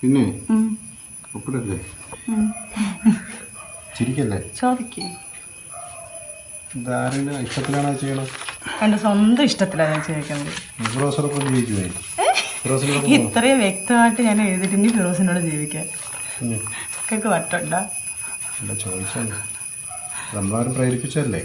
പിന്നെ ഒപ്പിടല്ലേ ചിരിക്കല്ലേ ചോദിക്കേ ഇതാരുടെ ഇഷ്ടത്തിലാണോ ചെയ്യണം? എന്റെ സ്വന്തം ഇഷ്ടത്തിലാണ് ഞാൻ ചോദിക്കുന്നത്. ഫിറോസിനൊപ്പം ജീവിക്കുമേ? ഇത്രയും വ്യക്തമായിട്ട് ഞാൻ എഴുതിയിട്ടുണ്ട് ഫിറോസിനോട് ജീവിക്കാൻ. ഒക്കെ വട്ടുണ്ടോ? ചോദിച്ചാൽ നമ്മളാരും പ്രേരിപ്പിച്ചല്ലേ?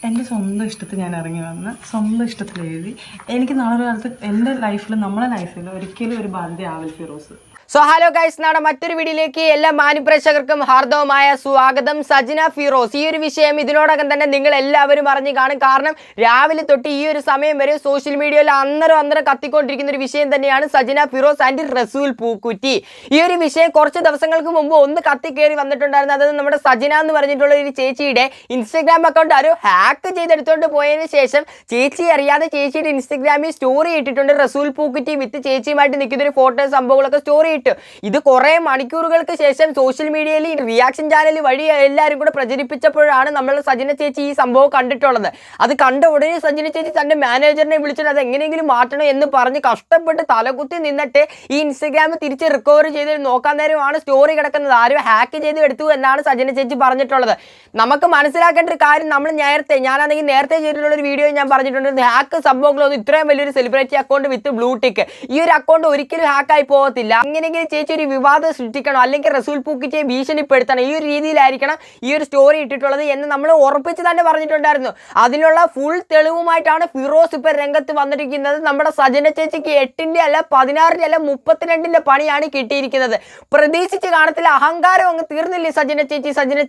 എൻ്റെ സ്വന്തം ഇഷ്ടത്തിൽ ഞാൻ ഇറങ്ങി വന്ന് സ്വന്തം ഇഷ്ടത്തിൽ എഴുതി. എനിക്ക് നാളെ കാലത്ത് എൻ്റെ ലൈഫിൽ നമ്മളെ ലൈഫിൽ ഒരിക്കലും ഒരു ബാധ്യത ആവില്ല ഫിറോസ്. സോ ഹലോ ഗൈസ്, നാളെ മറ്റൊരു വീഡിയോയിലേക്ക് എല്ലാ മാന്യപ്രേക്ഷകർക്കും ഹാർദവമായ സ്വാഗതം. സജിന ഫിറോസ്, ഈ ഒരു വിഷയം ഇതിനോടകം തന്നെ നിങ്ങൾ എല്ലാവരും അറിഞ്ഞു കാണും. കാരണം രാവിലെ തൊട്ട് ഈ ഒരു സമയം വരെ സോഷ്യൽ മീഡിയയിൽ അന്നേരം കത്തിക്കൊണ്ടിരിക്കുന്ന ഒരു വിഷയം തന്നെയാണ് സജിന ഫിറോസ് ആൻഡ് റസൂൽ പൂക്കുറ്റി. ഈ ഒരു വിഷയം കുറച്ച് ദിവസങ്ങൾക്ക് മുമ്പ് ഒന്ന് കത്തിക്കേറി വന്നിട്ടുണ്ടായിരുന്നു. അത് നമ്മുടെ സജിന എന്ന് പറഞ്ഞിട്ടുള്ള ഒരു ചേച്ചിയുടെ ഇൻസ്റ്റഗ്രാം അക്കൗണ്ട് ആരോ ഹാക്ക് ചെയ്തെടുത്തുകൊണ്ട് പോയതിന് ശേഷം ചേച്ചി അറിയാതെ ചേച്ചിയുടെ ഇൻസ്റ്റഗ്രാമിൽ സ്റ്റോറി ഇട്ടിട്ടുണ്ട്. റസൂൽ പൂക്കുറ്റി വിത്ത് ചേച്ചിയുമായിട്ട് നിൽക്കുന്ന ഒരു ഫോട്ടോ സംഭവങ്ങളൊക്കെ സ്റ്റോറി. ഇത് കുറെ മണിക്കൂറുകൾക്ക് ശേഷം സോഷ്യൽ മീഡിയയിൽ റിയാക്ഷൻ ചാനൽ വഴി എല്ലാവരും കൂടെ പ്രചരിപ്പിച്ചപ്പോഴാണ് നമ്മൾ സജിന ചേച്ചി ഈ സംഭവം കണ്ടിട്ടുള്ളത്. അത് കണ്ട ഉടനെ സജിന ചേച്ചി തന്റെ മാനേജറിനെ വിളിച്ചിട്ട് അത് എങ്ങനെയെങ്കിലും മാറ്റണം എന്ന് പറഞ്ഞ് കഷ്ടപ്പെട്ട് തലകുത്തി നിന്നിട്ട് ഈ ഇൻസ്റ്റഗ്രാമിൽ തിരിച്ച് റിക്കവർ ചെയ്ത് നോക്കാൻ നേരമാണ് സ്റ്റോറി കിടക്കുന്നത്. ആരും ഹാക്ക് ചെയ്ത് എടുത്തു എന്നാണ് സജിന ചേച്ചി പറഞ്ഞിട്ടുള്ളത്. നമുക്ക് മനസ്സിലാക്കേണ്ട ഒരു കാര്യം, നമ്മൾ ഞാനാണെങ്കിൽ നേരത്തെ ചെയ്തിട്ടുള്ള ഒരു വീഡിയോ ഞാൻ പറഞ്ഞിട്ടുണ്ട്, ഹാക്ക് സംഭവങ്ങളൊന്നും ഇത്രയും വലിയൊരു സെലിബ്രിറ്റി അക്കൗണ്ട് വിത്ത് ബ്ലൂ ടിക്ക്, ഈ ഒരു അക്കൗണ്ട് ഒരിക്കലും ഹാക്കായി പോകത്തില്ല. അങ്ങനെയെങ്കിൽ ചേച്ചി ഒരു വിവാദം സൃഷ്ടിക്കണം, അല്ലെങ്കിൽ റസൂൽ പൂക്കുറ്റിയെ ഭീഷണിപ്പെടുത്തണം, ഈ ഒരു രീതിയിലായിരിക്കണം ഈ ഒരു സ്റ്റോറി ഇട്ടിട്ടുള്ളത് എന്ന് നമ്മൾ ഉറപ്പിച്ച് തന്നെ പറഞ്ഞിട്ടുണ്ടായിരുന്നു. അതിനുള്ള ഫുൾ തെളിവുമായിട്ടാണ് ഫിറോസ് ഇപ്പൊ രംഗത്ത് വന്നിരിക്കുന്നത്. നമ്മുടെ സജന ചേച്ചിക്ക് 8ന്റെ അല്ല 16ന്റെ അല്ല 32ന്റെ പണിയാണ് കിട്ടിയിരിക്കുന്നത്. പ്രതീക്ഷിച്ച് കാണത്തില്ല. അഹങ്കാരം അങ്ങ് തീർന്നില്ലേ സജന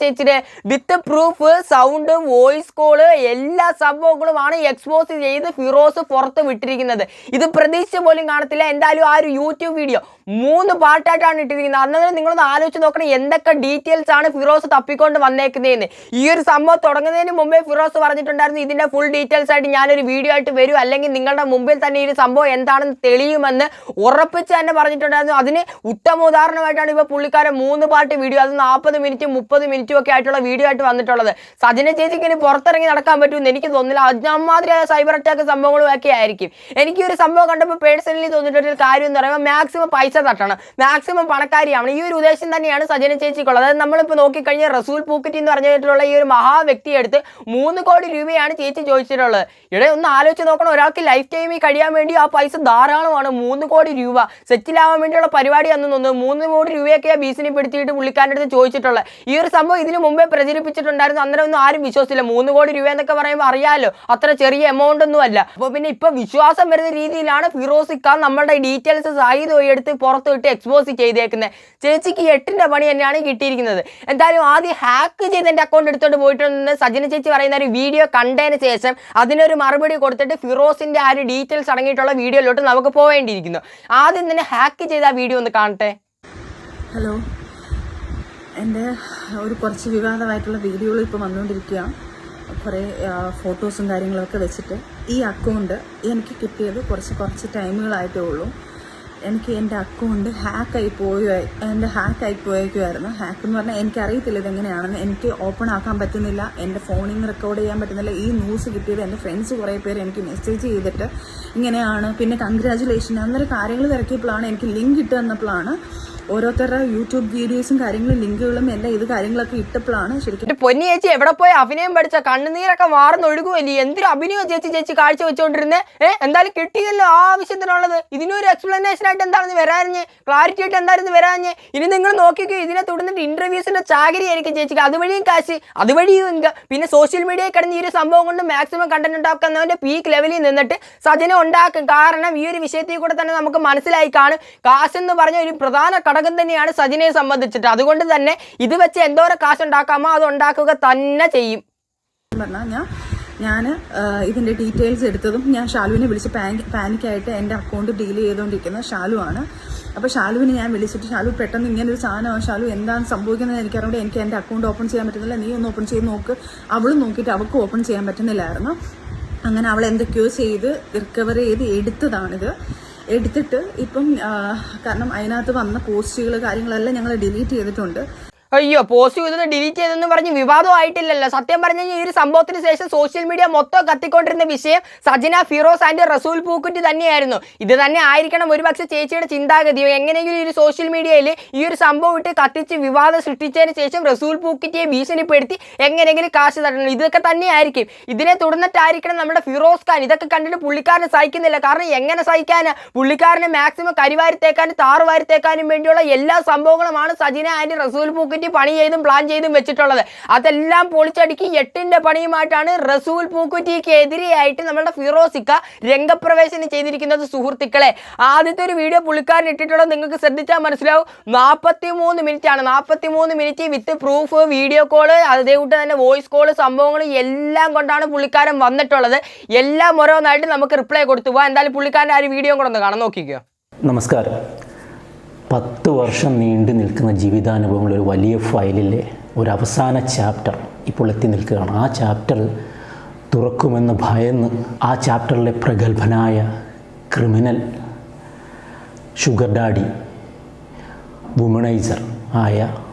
ചേച്ചിയുടെ with proof, sound, voice call, എല്ലാ സംഭവങ്ങളുമാണ് എക്സ്പോസ് ചെയ്ത് ഫിറോസ് പുറത്ത് വിട്ടിരിക്കുന്നത്. ഇത് പ്രതീക്ഷിച്ച പോലും കാണത്തില്ല. എന്തായാലും ആ ഒരു യൂട്യൂബ് വീഡിയോ 3 പാർട്ടായിട്ടാണ് ഇട്ടിരിക്കുന്നത്. അന്നേരം നിങ്ങളൊന്ന് ആലോചിച്ച് നോക്കണം എന്തൊക്കെ ഡീറ്റെയിൽസ് ആണ് ഫിറോസ് തപ്പിക്കൊണ്ട് വന്നേക്കുന്നതെന്ന്. ഈ ഒരു സംഭവം തുടങ്ങുന്നതിന് മുമ്പേ ഫിറോസ് പറഞ്ഞിട്ടുണ്ടായിരുന്നു ഇതിന്റെ ഫുൾ ഡീറ്റെയിൽസ് ആയിട്ട് ഞാനൊരു വീഡിയോ ആയിട്ട് വരും, അല്ലെങ്കിൽ നിങ്ങളുടെ മുമ്പിൽ തന്നെ ഈ ഒരു സംഭവം എന്താണെന്ന് തെളിയുമെന്ന് ഉറപ്പിച്ച് തന്നെ പറഞ്ഞിട്ടുണ്ടായിരുന്നു. അതിന് ഉത്തമ ഉദാഹരണമായിട്ടാണ് ഇപ്പോൾ പുള്ളിക്കാരൻ 3 പാർട്ട് വീഡിയോ, അത് 40 മിനിറ്റും 30 മിനിറ്റും ഒക്കെ ആയിട്ടുള്ള വീഡിയോ ആയിട്ട് വന്നിട്ടുള്ളത്. സജിന ചേച്ചിക്ക് ഇനി പുറത്തിറങ്ങി നടക്കാൻ പറ്റുമെന്ന് എനിക്ക് തോന്നുന്നില്ല. അജ്ഞാമാതിരിയായ സൈബർ അറ്റാക്ക് സംഭവങ്ങളും ഒക്കെ ആയിരിക്കും. എനിക്ക് ഒരു സംഭവം കണ്ടപ്പോൾ പേഴ്സണലി തോന്നിയിട്ടൊരു കാര്യം എന്ന് പറയുമ്പോൾ മാക്സിമം പൈസ തട്ടണം, മാക്സിമം പണക്കാരിയാണ്. ഈ ഒരു ഉദ്ദേശം തന്നെയാണ് സജന ചേച്ചിക്കുള്ളത്. അതായത് നമ്മളിപ്പോൾ നോക്കിക്കഴിഞ്ഞാൽ റസൂൽ പൂക്കുറ്റി എന്ന് പറഞ്ഞിട്ടുള്ള ഈ ഒരു മഹാ വ്യക്തിയെടുത്ത് 3 കോടി രൂപയാണ് ചേച്ചി ചോദിച്ചിട്ടുള്ളത്. ഇവിടെ ഒന്ന് ആലോചിച്ച് നോക്കണം, ഒരാൾക്ക് ലൈഫ് ടൈമിൽ കഴിയാൻ വേണ്ടി ആ പൈസ ധാരാളമാണ്. 3 കോടി രൂപ സെറ്റിലാവാൻ വേണ്ടിയുള്ള പരിപാടി അന്ന് തോന്നുന്നു 3 കോടി രൂപയൊക്കെയാണ് ഭീഷണിപ്പെടുത്തിയിട്ട് പുള്ളിക്കാരൻ്റെ അടുത്ത് ചോദിച്ചിട്ടുള്ളത്. ഈ ഒരു സംഭവം ഇതിന് മുമ്പേ പ്രചരിപ്പിച്ചിട്ടുണ്ടായിരുന്നു. അന്നേരം ഒന്നും ആരും വിശ്വസിച്ചില്ല. 3 കോടി രൂപ എന്നൊക്കെ പറയുമ്പോൾ അറിയാമല്ലോ അത്ര ചെറിയ എമൗണ്ട് ഒന്നും അല്ല. അപ്പോൾ പിന്നെ ഇപ്പൊ വിശ്വാസം വരുന്ന രീതിയിലാണ് ഫിറോസ് ഇക്കാൻ നമ്മളുടെ ഡീറ്റെയിൽസ് സാഹിത്യം എടുത്ത് പുറത്ത് വിട്ട് എക്സ്പോസ് ചെയ്തേക്കുന്നത്. ചേച്ചിക്ക് 8ന്റെ പണി തന്നെയാണ് കിട്ടിയിരിക്കുന്നത്. എന്തായാലും ആദ്യം ഹാക്ക് ചെയ്ത് എൻ്റെ അക്കൗണ്ട് എടുത്തോണ്ട് പോയിട്ടുണ്ടെന്ന് സജന ചേച്ചി പറയുന്ന ഒരു വീഡിയോ കണ്ടതിന് ശേഷം അതിനൊരു മറുപടി കൊടുത്തിട്ട് ഫിറോസിന്റെ ആ ഒരു ഡീറ്റെയിൽസ് അടങ്ങിയിട്ടുള്ള വീഡിയോയിലോട്ട് നമുക്ക് പോവേണ്ടിയിരിക്കുന്നു. ആദ്യം തന്നെ ഹാക്ക് ചെയ്ത ആ വീഡിയോ ഒന്ന് കാണട്ടെ. ഹലോ, എൻ്റെ ഒരു കുറച്ച് വിവാദമായിട്ടുള്ള വീഡിയോകൾ ഇപ്പോൾ വന്നുകൊണ്ടിരിക്കുകയാണ്. കുറേ ഫോട്ടോസും കാര്യങ്ങളൊക്കെ വെച്ചിട്ട് ഈ അക്കൗണ്ട് എനിക്ക് കിട്ടിയത് കുറച്ച് ടൈമുകളായിട്ടേ ഉള്ളൂ. എനിക്ക് എൻ്റെ അക്കൗണ്ട് ഹാക്കായി പോയേക്കുമായിരുന്നു. ഹാക്ക് എന്ന് പറഞ്ഞാൽ എനിക്കറിയത്തില്ല ഇതെങ്ങനെയാണെന്ന്. എനിക്ക് ഓപ്പൺ ആക്കാൻ പറ്റുന്നില്ല, എൻ്റെ ഫോണിൽ നിന്ന് റെക്കോർഡ് ചെയ്യാൻ പറ്റുന്നില്ല. ഈ ന്യൂസ് കിട്ടിയത് എൻ്റെ ഫ്രണ്ട്സ് കുറേ പേര് എനിക്ക് മെസ്സേജ് ചെയ്തിട്ട് ഇങ്ങനെയാണ്, പിന്നെ കൺഗ്രാജുലേഷൻ അന്നേരം കാര്യങ്ങൾ തിരക്കിയപ്പോഴാണ് എനിക്ക് ലിങ്ക് ഇട്ട് തന്നപ്പോഴാണ് ഓരോരുത്തരുടെ യൂട്യൂബ് വീഡിയോസും കാര്യങ്ങളും ലിങ്കുകളും എല്ലാം ഇത് കാര്യങ്ങളൊക്കെ ഇട്ടപ്പോഴാണ് ശരിക്കും പൊന്നി ചേച്ചി എവിടെ പോയി അഭിനയം പഠിച്ച കണ്ണുനീരൊക്കെ വാർന്നൊഴുകുമല്ലേ? എന്തൊരു അഭിനയം ചേച്ചി കാഴ്ച വെച്ചോണ്ടിരുന്നേ. എന്തായാലും കിട്ടിയല്ലോ ആ ആവശ്യത്തിനുള്ളത്. ഇതിനൊരു എക്സ്പ്ലനേഷൻ ആയിട്ട് എന്താണെന്ന് വരാഞ്ഞ്, ക്ലാരിറ്റി ആയിട്ട് എന്തായിരുന്നു വരാഞ്ഞ്. ഇനി നിങ്ങൾ നോക്കിക്കോ, ഇതിനെ തുടർന്നിട്ട് ഇന്റർവ്യൂസിന്റെ ചാകരി ആയിരിക്കും ചേച്ചിക്ക്. അതുവഴിയും കാശ്, അതുവഴിയും ഇൻകം. പിന്നെ സോഷ്യൽ മീഡിയയിൽ കിടന്ന് ഈ ഒരു സംഭവം കൊണ്ട് മാക്സിമം കണ്ടന്റ് ഉണ്ടാക്കുന്നവന്റെ പീക്ക് ലെവലിൽ നിന്നിട്ട് സജന ഉണ്ടാക്കും. കാരണം ഈ ഒരു വിഷയത്തിൽ കൂടെ തന്നെ നമുക്ക് മനസ്സിലായി കാണും കാശ് എന്ന് പറഞ്ഞ ഒരു പ്രധാന ഘടകം തന്നെയാണ് സജിനയെ സംബന്ധിച്ചിട്ട്. അതുകൊണ്ട് തന്നെ ഇത് വെച്ച് എന്തോരം കാശ് ഉണ്ടാക്കാമോ അത് ഉണ്ടാക്കുക തന്നെ ചെയ്യും. ഞാൻ ഇതിൻ്റെ ഡീറ്റെയിൽസ് എടുത്തതും ഞാൻ ഷാലുവിനെ വിളിച്ച് പാനിക്കായിട്ട് എൻ്റെ അക്കൗണ്ട് ഡീൽ ചെയ്തുകൊണ്ടിരിക്കുന്ന ഷാലു ആണ്. അപ്പോൾ ഷാലുവിനെ ഞാൻ വിളിച്ചിട്ട്, ഷാലു പെട്ടെന്ന് ഇങ്ങനൊരു സാധനമാണ് ഷാലു, എന്താണ് സംഭവിക്കുന്നത് എനിക്കറിയാം, എനിക്ക് എൻ്റെ അക്കൗണ്ട് ഓപ്പൺ ചെയ്യാൻ പറ്റുന്നില്ല, നീ ഒന്ന് ഓപ്പൺ ചെയ്ത് നോക്ക്. അവളും നോക്കിയിട്ട് അവൾക്ക് ഓപ്പൺ ചെയ്യാൻ പറ്റുന്നില്ലായിരുന്നു. അങ്ങനെ അവൾ എന്തൊക്കെയോ ചെയ്ത് റിക്കവർ ചെയ്ത് എടുത്തതാണിത്. എടുത്തിട്ട് ഇപ്പം കാരണം അതിനകത്ത് വന്ന പോസ്റ്റുകൾ കാര്യങ്ങളെല്ലാം ഞങ്ങൾ ഡിലീറ്റ് ചെയ്തിട്ടുണ്ട്. അയ്യോ പോസ്റ്റ് ചെയ്തത് ഡിലീറ്റ് ചെയ്തെന്ന് പറഞ്ഞ് വിവാദമായിട്ടില്ലല്ലോ. സത്യം പറഞ്ഞു കഴിഞ്ഞാൽ ഈ ഒരു സംഭവത്തിന് ശേഷം സോഷ്യൽ മീഡിയ മൊത്തം കത്തിക്കൊണ്ടിരുന്ന വിഷയം സജന ഫിറോസ് ആൻഡ് റസൂൽ പൂക്കുറ്റി തന്നെയായിരുന്നു. ഇത് തന്നെ ആയിരിക്കണം ഒരുപക്ഷെ ചേച്ചിയുടെ ചിന്താഗതിയോ. എങ്ങനെയെങ്കിലും ഈ ഒരു സോഷ്യൽ മീഡിയയിൽ ഈ ഒരു സംഭവം ഇട്ട് കത്തിച്ച് വിവാദം സൃഷ്ടിച്ചതിന് ശേഷം റസൂൽ പൂക്കുറ്റിയെ ഭീഷണിപ്പെടുത്തി എങ്ങനെയെങ്കിലും കാശ് തട്ടണം, ഇതൊക്കെ തന്നെയായിരിക്കും. ഇതിനെ തുടർന്നിട്ടായിരിക്കണം നമ്മുടെ ഫിറോസ് ഖാൻ. ഇതൊക്കെ കണ്ടിട്ട് പുള്ളിക്കാരനെ സഹിക്കുന്നില്ല. കാരണം എങ്ങനെ സഹിക്കാനാ? പുള്ളിക്കാരനെ മാക്സിമം കരിവാരിത്തേക്കാനും താറുവാരിത്തേക്കാനും വേണ്ടിയുള്ള എല്ലാ സംഭവങ്ങളുമാണ് സജന ആൻഡ് റസൂൽ പൂക്കുറ്റി പണി ചെയ്തും പ്ലാൻ ചെയ്തും വെച്ചിട്ടുള്ളത്. അതെല്ലാം പൊളിച്ചടുക്കി 8ന്റെ പണിയുമായിട്ടാണ് റസൂൽ പൂക്കുറ്റിക്ക് എതിരെയായിട്ട് നമ്മുടെ ഫിറോസിക്ക രംഗപ്രവേശനം ചെയ്തിരിക്കുന്നത്. സുഹൃത്തുക്കളെ, ആദ്യത്തെ ഒരു വീഡിയോ പുള്ളിക്കാരൻ ഇട്ടിട്ടുള്ളത് നിങ്ങൾക്ക് ശ്രദ്ധിച്ചാൽ മനസ്സിലാവും. 43 മിനിറ്റ് ആണ്. 43 minute with proof, video call, അതേകൂട്ട് തന്നെ വോയിസ് കോള്, സംഭവങ്ങൾ എല്ലാം കൊണ്ടാണ് പുള്ളിക്കാരൻ വന്നിട്ടുള്ളത്. എല്ലാം ഓരോന്നായിട്ട് നമുക്ക് റിപ്ലൈ കൊടുത്തു പോകാം. എന്തായാലും പുള്ളിക്കാരൻ്റെ ആ ഒരു വീഡിയോ കൂടെ ഒന്ന് കാണാൻ നോക്കിക്കോ. നമസ്കാരം. 10 വർഷം നീണ്ടു നിൽക്കുന്ന ജീവിതാനുഭവങ്ങൾ ഒരു വലിയ ഫയലിലെ ഒരു അവസാന ചാപ്റ്റർ ഇപ്പോൾ എത്തി നിൽക്കുകയാണ്. ആ ചാപ്റ്റർ തുറക്കുമെന്ന് ഭയന്ന് ആ ചാപ്റ്ററിലെ പ്രഗത്ഭനായ ക്രിമിനൽ ഷുഗർ ഡാഡി വുമണൈസർ ആയ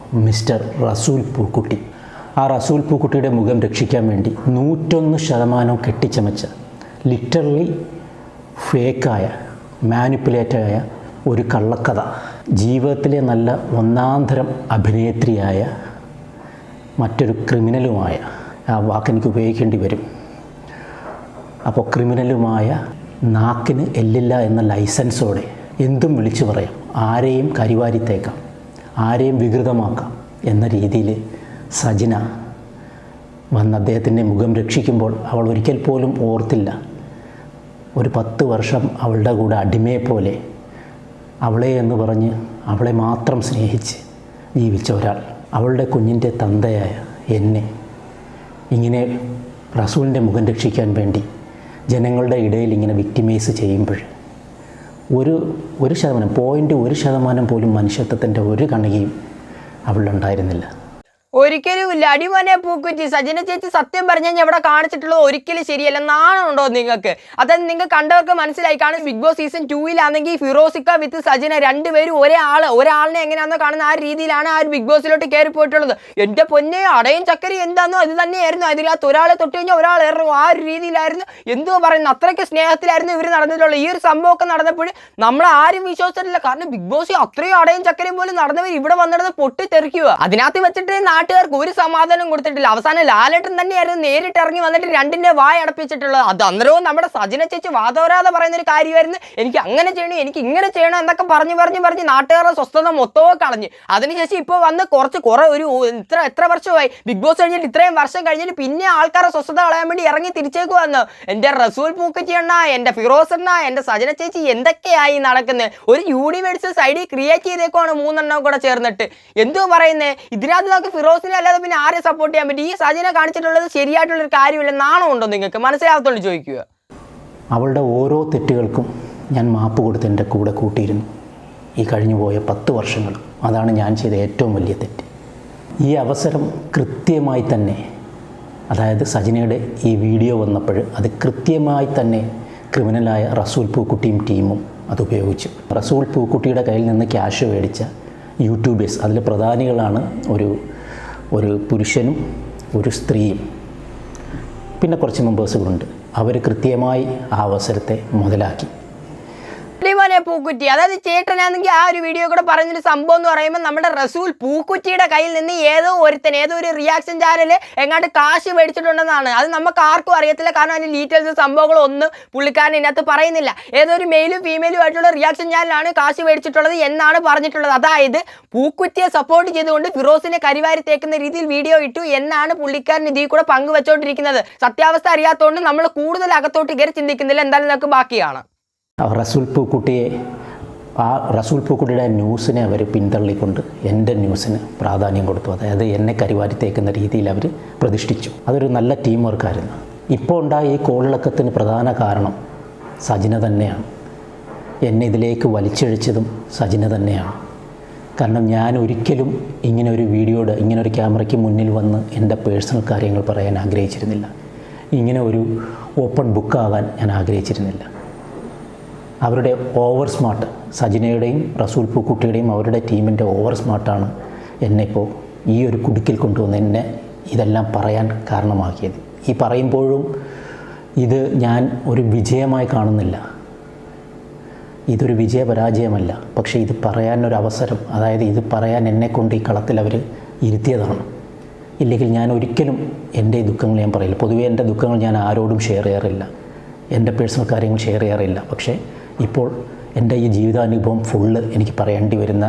മിസ്റ്റർ റസൂൽ പൂക്കുട്ടി, ആ റസൂൽ പൂക്കുട്ടിയുടെ മുഖം രക്ഷിക്കാൻ വേണ്ടി 101% കെട്ടിച്ചമച്ച, ലിറ്ററലി ഫേക്കായ, മാനിപ്പുലേറ്ററായ ഒരു കള്ളക്കഥ, ജീവിതത്തിലെ നല്ല ഒന്നാന്തരം അഭിനേത്രിയായ മറ്റൊരു ക്രിമിനലുമായ, ആ വാക്കെനിക്ക് ഉപയോഗിക്കേണ്ടി വരും, അപ്പോൾ ക്രിമിനലുമായ നാക്കിന് എല്ലില്ല എന്ന ലൈസൻസോടെ എന്തും വിളിച്ചു പറയാം, ആരെയും കരിവാരിത്തേക്കാം, ആരെയും വികൃതമാക്കാം എന്ന രീതിയിൽ സജന വന്ന് അദ്ദേഹത്തിൻ്റെ മുഖം രക്ഷിക്കുമ്പോൾ അവൾ ഒരിക്കൽ പോലും ഓർത്തില്ല ഒരു 10 വർഷം അവളുടെ കൂടെ അടിമയെപ്പോലെ അവളെ എന്ന് പറഞ്ഞ് അവളെ മാത്രം സ്നേഹിച്ച് ജീവിച്ച ഒരാൾ, അവളുടെ കുഞ്ഞിൻ്റെ തന്തയായ എന്നെ ഇങ്ങനെ റസൂലിൻ്റെ മുഖം രക്ഷിക്കാൻ വേണ്ടി ജനങ്ങളുടെ ഇടയിൽ ഇങ്ങനെ വിക്ടിമൈസ് ചെയ്യുമ്പോൾ ഒരു 0.1% പോലും മനുഷ്യത്വത്തിൻ്റെ ഒരു കണികയും അവളുണ്ടായിരുന്നില്ല. ഒരിക്കലും ഇല്ല. അടിമനെ പൂക്കുറ്റി. സജന ചേച്ചി സത്യം പറഞ്ഞാൽ ഇവിടെ കാണിച്ചിട്ടുള്ളത് ഒരിക്കലും ശരിയല്ല. നാണമുണ്ടോ നിങ്ങൾക്ക്? അതായത് നിങ്ങൾ കണ്ടവർക്ക് മനസ്സിലായി കാണും. ബിഗ് ബോസ് സീസൺ 2-ലാണെങ്കിൽ ഫിറോസിക്ക വിത്ത് സജന രണ്ടുപേരും ഒരാളിനെ എങ്ങനെയാണെന്ന് കാണുന്ന ആ രീതിയിലാണ് ആ ഒരു ബിഗ് ബോസിലോട്ട് കയറി പോയിട്ടുള്ളത്. എൻ്റെ പൊന്നെ, അടയും ചക്കരി എന്താണെന്നോ അത് തന്നെയായിരുന്നു. അതിനകത്ത് ഒരാളെ തൊട്ട് കഴിഞ്ഞാൽ ഒരാൾ ഇറങ്ങും, ആ ഒരു രീതിയിലായിരുന്നു. എന്തോ പറയുന്നത്, അത്രയ്ക്ക് സ്നേഹത്തിലായിരുന്നു ഇവർ നടന്നിട്ടുള്ളത്. ഈ ഒരു സംഭവമൊക്കെ നടന്നപ്പോൾ നമ്മൾ ആരും വിശ്വസിച്ചിട്ടില്ല. കാരണം ബിഗ് ബോസ് അത്രയും അടയും ചക്കരയും പോലും നടന്നവർ ഇവിടെ വന്നിടന്ന് പൊട്ടിത്തെറിക്കുക. അതിനകത്ത് വെച്ചിട്ട് നാട്ടുകാർക്ക് ഒരു സമാധാനം കൊടുത്തിട്ടില്ല. അവസാനം ലാലേട്ടൻ തന്നെയായിരുന്നു നേരിട്ട് ഇറങ്ങി വന്നിട്ട് രണ്ടിന്റെ വായ അടപ്പിച്ചിട്ടുള്ളത്. അത് അന്നേരവും നമ്മുടെ സജന ചേച്ചി വാദോരാതെ പറയുന്ന ഒരു കാര്യമായിരുന്നു. എനിക്ക് അങ്ങനെ ചെയ്യണം, എനിക്ക് ഇങ്ങനെ ചെയ്യണം എന്നൊക്കെ പറഞ്ഞ് നാട്ടുകാരുടെ സ്വസ്ഥത മൊത്തവും കളഞ്ഞ്. അതിനുശേഷം ഇപ്പോൾ വന്ന് കുറെ ഒരു എത്ര വർഷമായി ബിഗ് ബോസ് കഴിഞ്ഞിട്ട്, ഇത്രയും വർഷം കഴിഞ്ഞിട്ട് പിന്നെ ആൾക്കാരുടെ സ്വസ്ഥത കളയാൻ വേണ്ടി ഇറങ്ങി തിരിച്ചേക്ക് വന്നു. എൻ്റെ റസൂൽ പൂക്കുറ്റി എണ്ണ, എൻ്റെ ഫിറോസ് എണ്ണ, എൻ്റെ സജന ചേച്ചി എന്തൊക്കെയായി നടക്കുന്നത്? ഒരു യൂണിവേഴ്സ് സൈഡിൽ ക്രിയേറ്റ് ചെയ്തേക്കുവാണ് 3 കൂടെ ചേർന്നിട്ട്. എന്തോ പറയുന്നത്? ഇതിനകത്ത് നമുക്ക് ഫിറോസിനെ അല്ലാതെ പിന്നെ ആരെ സപ്പോർട്ട് ചെയ്യാൻ പറ്റും? ഈ സജന കാണിച്ചിട്ടുള്ളത് ശരിയായിട്ടുള്ളൊരു കാര്യമില്ല. നാണമുണ്ടോ നിങ്ങൾക്ക്? മനസ്സിലാകത്തോളം ചോദിക്കുക. അവളുടെ ഓരോ തെറ്റുകൾക്കും ഞാൻ മാപ്പ് കൊടുത്ത് എൻ്റെ കൂടെ കൂട്ടിയിരുന്നു ഈ കഴിഞ്ഞു പോയ 10 വർഷങ്ങൾ. അതാണ് ഞാൻ ചെയ്ത ഏറ്റവും വലിയ തെറ്റ്. ഈ അവസരം കൃത്യമായി തന്നെ, അതായത് സജനയുടെ ഈ വീഡിയോ വന്നപ്പോൾ അത് കൃത്യമായി തന്നെ ക്രിമിനലായ റസൂൽ പൂക്കുട്ടിയും ടീമും അത് ഉപയോഗിച്ചു. റസൂൽ പൂക്കുട്ടിയുടെ കയ്യിൽ നിന്ന് ക്യാഷ് മേടിച്ച യൂട്യൂബേഴ്സ്, അതിൽ പ്രധാനികളാണ് ഒരു പുരുഷനും ഒരു സ്ത്രീയും, പിന്നെ കുറച്ച് മെമ്പേഴ്സുകളുണ്ട്. അവർ കൃത്യമായി ആ അവസരത്തെ മുതലാക്കി. അടിമനെ പൂക്കുറ്റി, അതായത് ചേട്ടനാണെങ്കിൽ ആ ഒരു വീഡിയോ കൂടെ പറഞ്ഞൊരു സംഭവം എന്ന് പറയുമ്പോൾ നമ്മുടെ റസൂൽ പൂക്കുറ്റിയുടെ കയ്യിൽ നിന്ന് ഏതോ ഒരു റിയാക്ഷൻ ചാനല് എങ്ങാണ്ട് കാശ് മേടിച്ചിട്ടുണ്ടെന്നാണ്. അത് നമുക്ക് ആർക്കും അറിയത്തില്ല. കാരണം അതിന് ഡീറ്റെയിൽസ് സംഭവങ്ങളൊന്നും പുള്ളിക്കാരൻ ഇതിനകത്ത് പറയുന്നില്ല. ഏതൊരു മെയിലും ഫീമെയിലും ആയിട്ടുള്ള റിയാക്ഷൻ ചാനലാണ് കാശ് മേടിച്ചിട്ടുള്ളത് എന്നാണ് പറഞ്ഞിട്ടുള്ളത്. അതായത് പൂക്കുറ്റിയെ സപ്പോർട്ട് ചെയ്തുകൊണ്ട് ഫിറോസിനെ കരിവാരി തേക്കുന്ന രീതിയിൽ വീഡിയോ ഇട്ടു എന്നാണ് പുള്ളിക്കാരൻ ഇതിൽ കൂടെ പങ്കുവെച്ചുകൊണ്ടിരിക്കുന്നത്. സത്യാവസ്ഥ അറിയാത്തതുകൊണ്ട് നമ്മൾ കൂടുതൽ അകത്തോട്ട് കയറി ചിന്തിക്കുന്നില്ല. എന്തായാലും നമുക്ക് ബാക്കിയാണ്. റസൂൽ പൂക്കുട്ടിയുടെ ന്യൂസിനെ അവർ പിന്തള്ളിക്കൊണ്ട് എൻ്റെ ന്യൂസിന് പ്രാധാന്യം കൊടുത്തു. അതായത് എന്നെ കരിവാരിത്തേക്കുന്ന രീതിയിൽ അവർ പ്രതിഷ്ഠിച്ചു. അതൊരു നല്ല ടീം വർക്കായിരുന്നു. ഇപ്പോൾ ഉണ്ടായ ഈ കോളിളക്കത്തിന് പ്രധാന കാരണം സജന തന്നെയാണ്. എന്നെ ഇതിലേക്ക് വലിച്ചിഴച്ചതും സജന തന്നെയാണ്. കാരണം ഞാൻ ഒരിക്കലും ഇങ്ങനെ ഒരു ക്യാമറയ്ക്ക് മുന്നിൽ വന്ന് എൻ്റെ പേഴ്സണൽ കാര്യങ്ങൾ പറയാൻ ആഗ്രഹിച്ചിരുന്നില്ല. ഇങ്ങനെ ഒരു ഓപ്പൺ ബുക്കാകാൻ ഞാൻ ആഗ്രഹിച്ചിരുന്നില്ല. അവരുടെ ഓവർ സ്മാർട്ട്, സജനയുടെയും റസൂൽ പൂക്കുട്ടിയുടെയും അവരുടെ ടീമിൻ്റെ ഓവർ സ്മാർട്ടാണ് എന്നെ ഇപ്പോൾ ഈ ഒരു കുടുക്കിൽ കൊണ്ടുവന്ന് എന്നെ ഇതെല്ലാം പറയാൻ കാരണമാക്കിയത്. ഈ പറയുമ്പോഴും ഇത് ഞാൻ ഒരു വിജയമായി കാണുന്നില്ല, ഇതൊരു വിജയപരാജയമല്ല. പക്ഷേ ഇത് പറയാനൊരവസരം, അതായത് ഇത് പറയാൻ എന്നെക്കൊണ്ട് ഈ കളത്തിൽ അവർ ഇരുത്തിയതാണ്. ഇല്ലെങ്കിൽ ഞാൻ ഒരിക്കലും എൻ്റെ ഈ ദുഃഖങ്ങൾ ഞാൻ പറയില്ല. പൊതുവേ എൻ്റെ ദുഃഖങ്ങൾ ഞാൻ ആരോടും ഷെയർ ചെയ്യാറില്ല, എൻ്റെ പേഴ്സണൽ കാര്യങ്ങൾ ഷെയർ ചെയ്യാറില്ല. പക്ഷേ ഇപ്പോൾ എൻ്റെ ഈ ജീവിതാനുഭവം ഫുള്ള് എനിക്ക് പറയേണ്ടി വരുന്ന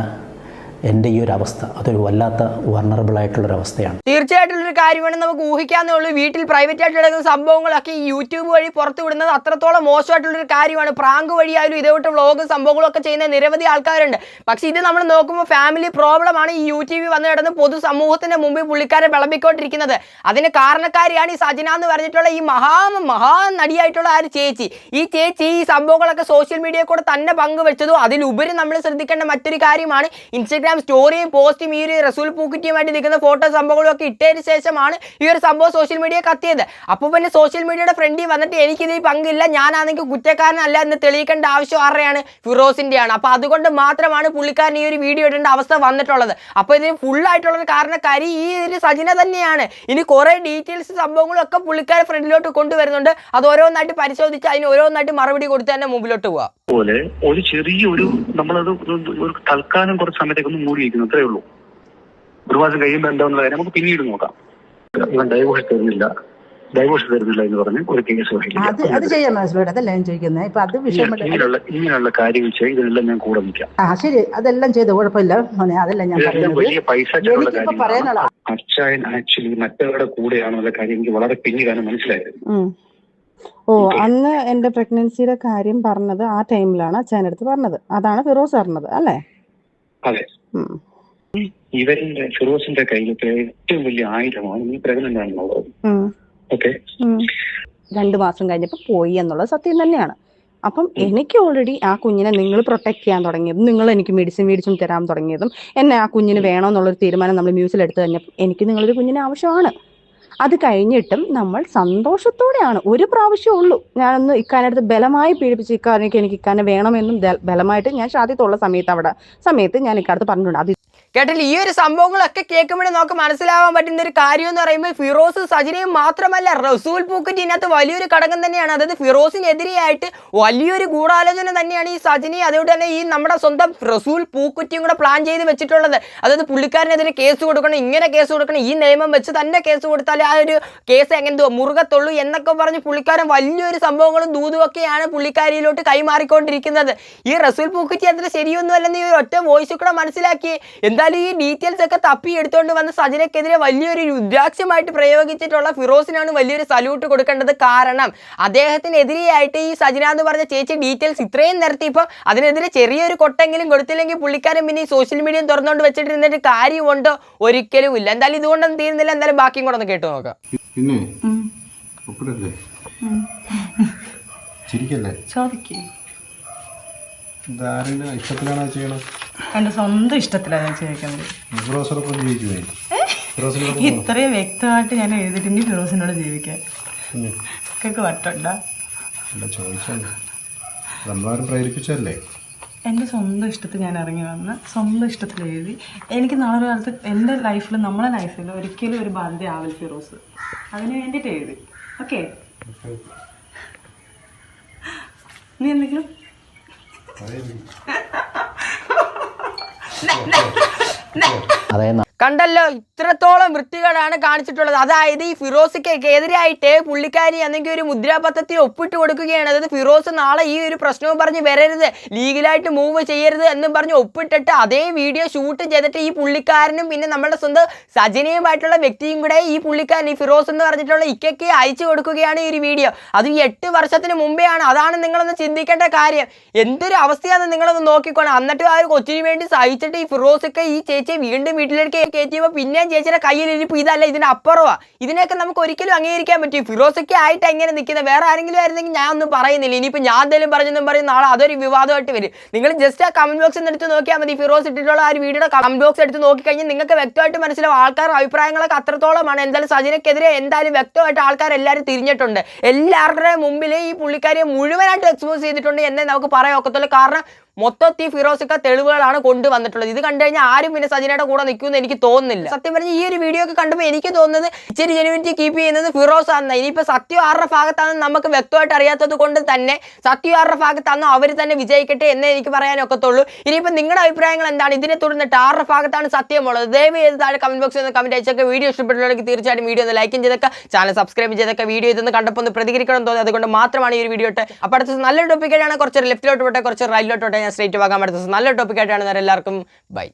എൻ്റെ ഈ ഒരു അവസ്ഥ അതൊരു വല്ലാത്ത വൾണറബിളായിട്ടുള്ളൊരവസ്ഥയാണ്. തീർച്ചയായിട്ടുള്ളൊരു കാര്യമാണ്, നമുക്ക് ഊഹിക്കാവുന്നേ ഉള്ളൂ. വീട്ടിൽ പ്രൈവറ്റ് ആയിട്ട് നടക്കുന്ന സംഭവങ്ങളൊക്കെ ഈ യൂട്യൂബ് വഴി പുറത്തു വിടുന്നത് അത്രത്തോളം മോശമായിട്ടുള്ളൊരു കാര്യമാണ്. പ്രാങ്ക് വഴിയായാലും ഇതേപോട്ട് വ്ളോഗ് സംഭവങ്ങളൊക്കെ ചെയ്യുന്ന നിരവധി ആൾക്കാരുണ്ട്. പക്ഷേ ഇത് നമ്മൾ നോക്കുമ്പോൾ ഫാമിലി പ്രോബ്ലമാണ് ഈ യൂട്യൂബിൽ വന്ന് കിടന്ന് പൊതുസമൂഹത്തിൻ്റെ മുമ്പിൽ പുള്ളിക്കാരെ വിളമ്പിക്കൊണ്ടിരിക്കുന്നത്. അതിന് കാരണക്കാരിയാണ് ഈ സജന എന്ന് പറഞ്ഞിട്ടുള്ള ഈ മഹാ നടിയായിട്ടുള്ള ആ ഒരു ചേച്ചി. ഈ ചേച്ചി ഈ സംഭവങ്ങളൊക്കെ സോഷ്യൽ മീഡിയയിൽ കൂടെ തന്നെ പങ്കുവെച്ചതും അതിലുപരി നമ്മൾ ശ്രദ്ധിക്കേണ്ട മറ്റൊരു കാര്യമാണ് ഇൻസ്റ്റഗ്രാം സ്റ്റോറിയും പോസ്റ്റും ഈ ഒരു റസൂൽ പൂക്കുറ്റിയുമായിട്ട് നിൽക്കുന്ന ഫോട്ടോ സംഭവങ്ങളും ഒക്കെ ഇട്ടതിന് ശേഷമാണ് ഈ ഒരു സംഭവം സോഷ്യൽ മീഡിയ കത്തിയത്. അപ്പോൾ പിന്നെ സോഷ്യൽ മീഡിയയുടെ ഫ്രണ്ടിൽ വന്നിട്ട് എനിക്കിതിൽ പങ്കില്ല, ഞാനാണെങ്കിൽ കുറ്റക്കാരനല്ല എന്ന് തെളിയിക്കേണ്ട ആവശ്യം ആരുടെയാണ്? ഫിറോസിൻ്റെയാണ്. അപ്പോൾ അതുകൊണ്ട് മാത്രമാണ് പുള്ളിക്കാരൻ ഈ ഒരു വീഡിയോ ഇടേണ്ട അവസ്ഥ വന്നിട്ടുള്ളത്. അപ്പോൾ ഇതിന് ഫുള്ളായിട്ടുള്ളൊരു കാരണക്കാരി ഈ ഒരു സജന തന്നെയാണ്. ഇനി കുറേ ഡീറ്റെയിൽസ് സംഭവങ്ങളൊക്കെ പുള്ളിക്കാരെ ഫ്രണ്ടിലോട്ട് കൊണ്ടുവരുന്നുണ്ട്. അത് ഓരോന്നായിട്ട് പരിശോധിച്ച് അതിന് ഓരോന്നായിട്ട് മറുപടി കൊടുത്ത് തന്നെ മുമ്പിലോട്ട് പോവാം. പോലെ ഒരു ചെറിയൊരു നമ്മളത് ഒരു തൽക്കാലം കുറച്ച് സമയത്തേക്ക് ഒന്ന് മൂടി വയ്ക്കുന്നു, അത്രേ ഉള്ളൂ. ഒരു മാസം കഴിയുമ്പോൾ എന്താണെന്നുള്ള കാര്യം നമുക്ക് പിന്നീട് നോക്കാം. ഇവൻ ഡൈവോഴ്സ് തരുന്നില്ല എന്ന് പറഞ്ഞ് ഒരു കേസ് ഇങ്ങനെയുള്ള കാര്യങ്ങൾ ചെയ്ത് ഇതെല്ലാം ഞാൻ കൂടെ നിൽക്കാം. ശരി, അതെല്ലാം ചെയ്ത് കുഴപ്പമില്ല, അതെല്ലാം ഞാൻ വലിയ പൈസ അച്ഛൻ ആക്ച്വലി മറ്റവരുടെ കൂടെയാണെന്നുള്ള കാര്യം എനിക്ക് വളരെ പിന്നീടാണ് മനസ്സിലായത്. അന്ന് എന്റെ പ്രഗ്നൻസിയുടെ കാര്യം പറഞ്ഞത് ആ ടൈമിലാണ് അച്ഛൻ്റെ അടുത്ത് പറഞ്ഞത്. അതാണ് ഫിറോസ് പറഞ്ഞത് അല്ലേ? അതെ. ഇവരുടെ ഫിറോസിന്റെ കയ്യിലത്തെ ഏറ്റവും വലിയ ആയുധമാണ് നീ പ്രഗ്നന്റ് ആണെന്നുള്ളത്. ഓക്കെ, 2 മാസം കഴിഞ്ഞപ്പോ പോയി എന്നുള്ളത് സത്യം തന്നെയാണ്. അപ്പം എനിക്ക് ഓൾറെഡി ആ കുഞ്ഞിനെ നിങ്ങൾ പ്രൊട്ടക്ട് ചെയ്യാൻ തുടങ്ങിയതും നിങ്ങൾ എനിക്ക് മെഡിസിൻ മേടിച്ചും തരാൻ തുടങ്ങിയതും എന്നെ ആ കുഞ്ഞിന് വേണമെന്നുള്ളൊരു തീരുമാനം നമ്മൾ മ്യൂസിലെടുത്ത് കഴിഞ്ഞപ്പോൾ എനിക്ക് നിങ്ങളൊരു കുഞ്ഞിന് ആവശ്യമാണ്. അത് കഴിഞ്ഞിട്ടും നമ്മൾ സന്തോഷത്തോടെയാണ്, ഒരു പ്രാവശ്യമേ ഉള്ളൂ ഞാനൊന്ന് ഇക്കാനടുത്ത് ബലമായി പീഡിപ്പിച്ച് ഇക്കാനൊക്കെ എനിക്ക് ഇക്കാനെ വേണമെന്നും ബലമായിട്ട് ഞാൻ ഷാദിത്തുള്ള സമയത്ത് ഞാൻ ഇക്കാലത്ത് പറഞ്ഞിട്ടുണ്ട്. അത് കേട്ടില്ല. ഈ ഒരു സംഭവങ്ങളൊക്കെ കേൾക്കുമ്പോഴേ നമുക്ക് മനസ്സിലാവാൻ പറ്റുന്ന ഒരു കാര്യം എന്ന് പറയുമ്പോൾ ഫിറോസ് സജനയും മാത്രമല്ല റസൂൽ പൂക്കുറ്റി ഇതിനകത്ത് വലിയൊരു ഘടകം തന്നെയാണ്. അതായത് ഫിറോസിനെതിരെയായിട്ട് വലിയൊരു ഗൂഢാലോചന തന്നെയാണ് ഈ സജനയും അതുകൊണ്ട് തന്നെ ഈ നമ്മുടെ സ്വന്തം റസൂൽ പൂക്കുറ്റിയും കൂടെ പ്ലാൻ ചെയ്ത് വെച്ചിട്ടുള്ളത്. അതായത് പുള്ളിക്കാരനെതിരെ കേസ് കൊടുക്കണം, ഇങ്ങനെ കേസ് കൊടുക്കണം, ഈ നിയമം വെച്ച് തന്നെ കേസ് കൊടുത്താൽ ആ ഒരു കേസ് എങ്ങനെ മുറുകത്തുള്ളൂ എന്നൊക്കെ പറഞ്ഞ് പുള്ളിക്കാരൻ വലിയൊരു സംഭവങ്ങളും ദൂതുമൊക്കെയാണ് പുള്ളിക്കാരിയിലോട്ട് കൈമാറിക്കൊണ്ടിരിക്കുന്നത്. ഈ റസൂൽ പൂക്കുറ്റി അത്ര ശരിയൊന്നും അല്ലെന്ന് ഈ ഒറ്റ വോയിസ് കൂടെ മനസ്സിലാക്കി. എന്തായാലും ഈ ഡീറ്റെയിൽസ് ഒക്കെ തപ്പി എടുത്തുകൊണ്ട് വന്ന് സജനയ്ക്കെതിരെ വലിയൊരു രുദ്രാക്ഷമായിട്ട് പ്രയോഗിച്ചിട്ടുള്ള ഫിറോസിനാണ് വലിയൊരു സല്യൂട്ട് കൊടുക്കേണ്ടത്. കാരണം അദ്ദേഹത്തിനെതിരെയായിട്ട് ഈ സജന എന്ന് പറഞ്ഞ ചേച്ചി ഡീറ്റെയിൽസ് ഇത്രയും നിരത്തിയപ്പോൾ അതിനെതിരെ ചെറിയൊരു കൊട്ടെങ്കിലും കൊടുത്തില്ലെങ്കിൽ പുള്ളിക്കാരൻ പിന്നെ ഈ സോഷ്യൽ മീഡിയ തുറന്നുകൊണ്ട് വെച്ചിട്ടിരുന്നിട്ട് കാര്യമുണ്ടോ? ഒരിക്കലും ഇല്ല. എന്തായാലും ഇതുകൊണ്ടൊന്നും തീരുന്നില്ല. എന്തായാലും ബാക്കിയും കൂടെ ഒന്ന് കേട്ടു നോക്കാം. പിന്നെ ചിരിക്കല്ലേ? ഇതാരുടെ ഇഷ്ടത്തിലാണോ ചെയ്യണം? എന്റെ സ്വന്തം ഇഷ്ടത്തിലാണ് ഞാൻ ചോദിക്കുന്നത്. ഇത്രയും വ്യക്തമായിട്ട് ഞാൻ എഴുതിയിട്ടുണ്ട് ഫിറോസിനോട് ജീവിക്കാൻ. ഒക്കെ വട്ടുണ്ടോ? പ്രേരിപ്പിച്ചല്ലേ? എൻ്റെ സ്വന്തം ഇഷ്ടത്തിൽ ഞാൻ ഇറങ്ങി വന്ന് സ്വന്തം ഇഷ്ടത്തിൽ എഴുതി. എനിക്ക് നാളെ കാലത്ത് എൻ്റെ ലൈഫിൽ നമ്മളെ ലൈഫിൽ ഒരിക്കലും ഒരു ബാധ്യത ആവില്ല ഫിറോസ്. അതിന് വേണ്ടിയിട്ട് എഴുതി. ഓക്കെ, നീ എന്തെങ്കിലും അതായത് കണ്ടല്ലോ, ഇത്രത്തോളം വൃത്തികേടാണ് കാണിച്ചിട്ടുള്ളത്. അതായത് ഈ ഫിറോസിക്കെതിരായിട്ട് പുള്ളിക്കാരി അല്ലെങ്കിൽ ഒരു മുദ്രാപത്രത്തിൽ ഒപ്പിട്ട് കൊടുക്കുകയാണ്. അതായത് ഫിറോസ് നാളെ ഈ ഒരു പ്രശ്നവും പറഞ്ഞ് വരരുത്, ലീഗലായിട്ട് മൂവ് ചെയ്യരുത് എന്നും പറഞ്ഞ് ഒപ്പിട്ടിട്ട് അതേ വീഡിയോ ഷൂട്ട് ചെയ്തിട്ട് ഈ പുള്ളിക്കാരനും പിന്നെ നമ്മുടെ സ്വന്തം സജനയുമായിട്ടുള്ള വ്യക്തിയും കൂടെ ഈ പുള്ളിക്കാരൻ ഈ ഫിറോസ് എന്ന് പറഞ്ഞിട്ടുള്ള ഇക്കയ്ക്ക് അയച്ചു കൊടുക്കുകയാണ് ഈ ഒരു വീഡിയോ. അത് 8 വർഷത്തിന് മുമ്പെയാണ്. അതാണ് നിങ്ങളൊന്ന് ചിന്തിക്കേണ്ട കാര്യം. എന്തൊരു അവസ്ഥയാണെന്ന് നിങ്ങളൊന്ന് നോക്കിക്കോണം. എന്നിട്ട് ആ ഒരു കൊച്ചിന് വേണ്ടി സഹിച്ചിട്ട് ഈ ഫിറോസൊക്കെ ഈ ചേച്ചിയെ വീണ്ടും വീട്ടിലേക്ക് കയറ്റിയപ്പോൾ പിന്നെയും ചേച്ചിയുടെ കയ്യിലിരിപ്പ് ഇതല്ല, ഇതിന് അപ്പുറവാ. ഇതിനൊക്കെ നമുക്ക് ഒരിക്കലും അംഗീകരിക്കാൻ പറ്റും. ഫിറോസൊക്കെ ആയിട്ട് എങ്ങനെ നിൽക്കുന്നത്? വേറെ ആരെങ്കിലും ആയിരുന്നെങ്കിൽ ഞാൻ ഒന്നും പറയുന്നില്ല. ഇനിയിപ്പോൾ ഞാൻ എന്തെങ്കിലും പറഞ്ഞെന്നും പറയും നാളെ അതൊരു വിവാദമായിട്ട് വരും. നിങ്ങൾ ജസ്റ്റ് ആ കമന്റ് ബോക്സ് എടുത്ത് നോക്കിയാൽ മതി. ഫിറോസ് ഇട്ടിട്ടുള്ള ആ ഒരു വീഡിയോയുടെ കമന്റ് ബോക്സ് എടുത്ത് നോക്കിക്കഴിഞ്ഞാൽ നിങ്ങൾക്ക് വ്യക്തമായിട്ട് മനസ്സിലാവും ആൾക്കാരുടെ അഭിപ്രായങ്ങളൊക്കെ അത്രത്തോളമാണ്. എന്തായാലും സജനയ്ക്കെതിരെ എന്തായാലും വ്യക്തമായിട്ട് ആൾക്കാരെല്ലാവരും തിരിഞ്ഞിട്ടുണ്ട്. എല്ലാവരുടെയും മുമ്പിൽ ഈ പുള്ളിക്കാരിയെ മുഴുവനായിട്ട് എക്സ്പോസ് ചെയ്തിട്ടുണ്ട് എന്നേ നമുക്ക് പറയാൻ ഒക്കത്തുള്ളൂ. കാരണം മൊത്തത്തിൽ ഫിറോസൊക്കെ തെളിവുകളാണ് കൊണ്ടുവന്നിട്ടുള്ളത്. ഇത് കണ്ടു കഴിഞ്ഞാൽ ആരും പിന്നെ സജിനയുടെ കൂടെ നിൽക്കുമെന്ന് എനിക്ക് തോന്നുന്നില്ല. സത്യം പറഞ്ഞ ഈ ഒരു വീഡിയോ ഒക്കെ കണ്ടപ്പോൾ എനിക്ക് തോന്നുന്നത് ഇച്ചിരി ജെനുവിനിറ്റി കീപ്പ് ചെയ്യുന്നത് ഫിറോസ് ആണ്. ഇനിയിപ്പോൾ സത്യം ആരുടെ ഭാഗത്താണെന്ന് നമുക്ക് വ്യക്തമായിട്ട് അറിയാത്തത് കൊണ്ട് തന്നെ സത്യം ആരുടെ ഭാഗത്താണെന്നോ അവർ തന്നെ വിജയിക്കട്ടെ എന്നേ എനിക്ക് പറയാനൊക്കത്തുള്ളൂ. ഇനിയിപ്പോൾ നിങ്ങളുടെ അഭിപ്രായങ്ങൾ എന്താണ്? ഇതിനെ തുടർന്നിട്ട് ആരുടെ ഭാഗത്താണ് സത്യമുള്ളത്? ദയവ് ചെയ്ത് താഴെ കമന്റ് ബോക്സിൽ നിന്ന് കമന്റ് അയച്ചൊക്കെ. വീഡിയോ ഇഷ്ടപ്പെട്ടുള്ളവർക്ക് തീർച്ചയായിട്ടും വീഡിയോ ഒന്ന് ലൈക്കും ചെയ്തൊക്കെ ചാനൽ സബ്സ്ക്രൈബ് ചെയ്തൊക്കെ വീഡിയോ ഇതൊന്ന് കണ്ടപ്പോൾ ഒന്ന് പ്രതികരിക്കണം തോന്നി. അതുകൊണ്ട് മാത്രമാണ് ഈ ഒരു വീഡിയോ ഇട്ട്. അപ്പോൾ അടുത്ത ദിവസം നല്ലൊരു ടോപ്പിക്കായിട്ടാണ്, കുറച്ച് ലെഫ്റ്റിലോട്ട് പോട്ടെ കുറച്ച് റൈറ്റിലോട്ട് പോട്ടെ, ഞാൻ സ്ട്രേറ്റ് പോകാൻ അടുത്ത ദിവസം നല്ലൊരു ടോപ്പിക്കായിട്ടാണ്. എല്ലാവർക്കും ബൈ.